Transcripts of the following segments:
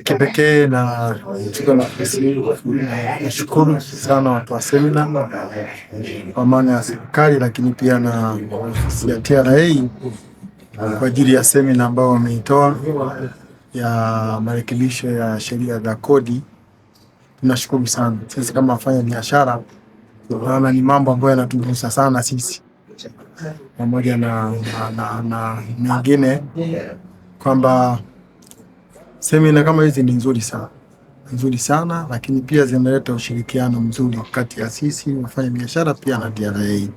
Kipekee na chukua nafasi hii nashukuru sana watu wa semina kwa maana ya serikali, lakini pia na ofisi ya TRA kwa ajili ya semina ambao wameitoa ya marekebisho ya sheria za kodi. Tunashukuru sana. Sisi kama wafanya biashara tunaona ni mambo ambayo yanatugusa sana sisi, pamoja na mengine, kwamba semina kama hizi ni nzuri sana, lakini pia zinaleta ushirikiano mzuri kati ya sisi wafanya biashara pia na TRA.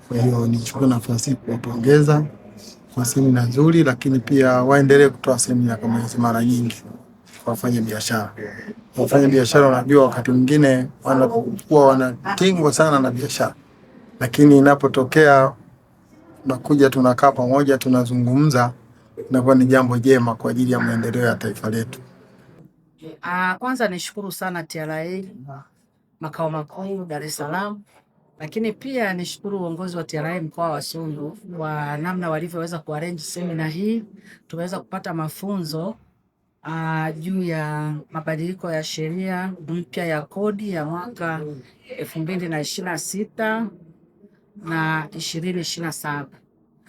Kwa hiyo nichukue nafasi kuwapongeza kwa semina nzuri, lakini pia waendelee kutoa semina kama hizi mara nyingi kwa wafanya biashara. Wafanya biashara wanajua wakati mwingine wanakuwa wanatingwa sana na biashara, lakini inapotokea tunakuja tunakaa pamoja tunazungumza, inakuwa ni jambo jema kwa ajili ya maendeleo ya taifa letu. Kwanza nishukuru sana TRA makao makuu Dar es Salaam, lakini pia nishukuru uongozi wa TRA mkoa wa Songwe kwa namna walivyoweza kuarrange semina hii. Tumeweza kupata mafunzo juu ya mabadiliko ya sheria mpya ya kodi ya mwaka 2026 na 2027.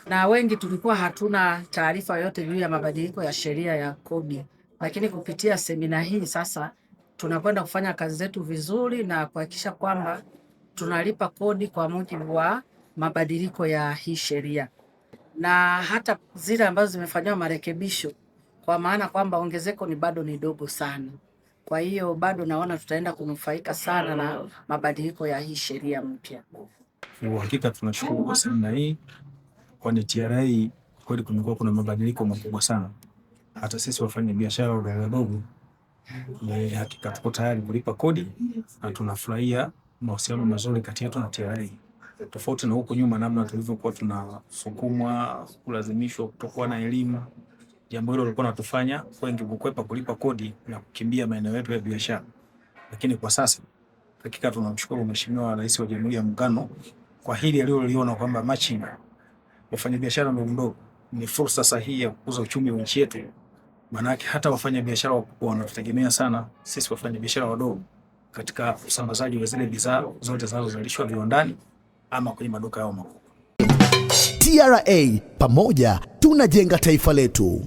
Na wengi tulikuwa hatuna taarifa yote juu ya mabadiliko ya sheria ya kodi, lakini kupitia semina hii sasa tunakwenda kufanya kazi zetu vizuri na kuhakikisha kwamba tunalipa kodi kwa mujibu wa mabadiliko ya hii sheria, na hata zile ambazo zimefanywa marekebisho, kwa maana kwamba ongezeko ni bado ni dogo sana. Kwa hiyo bado naona tutaenda kunufaika sana na mabadiliko ya hii sheria mpya. Kwa hakika tunashukuru kwa semina hii, kwani TRA kweli kumekuwa kuna mabadiliko makubwa sana. Hata sisi wafanya biashara wadogo hakika tuko tayari kulipa kodi na tunafurahia mahusiano mazuri kati yetu na TRA. Tofauti na huko nyuma namna tulivyokuwa tunasukumwa, kulazimishwa kutokuwa na elimu, jambo hilo lilikuwa linatufanya wengi kukwepa kulipa kodi na kukimbia maeneo yetu ya biashara. Lakini kwa sasa hakika tunamshukuru Mheshimiwa Rais wa Jamhuri ya Muungano kwa hili aliloliona kwamba machinga wafanya biashara ndogo ni fursa sahihi ya kukuza uchumi wa nchi yetu. Maanake hata wafanya biashara wakubwa wanatutegemea sana sisi wafanya biashara wadogo katika usambazaji wa zile bidhaa zote zinazozalishwa viwandani ama kwenye maduka yao makubwa. TRA, pamoja tunajenga taifa letu.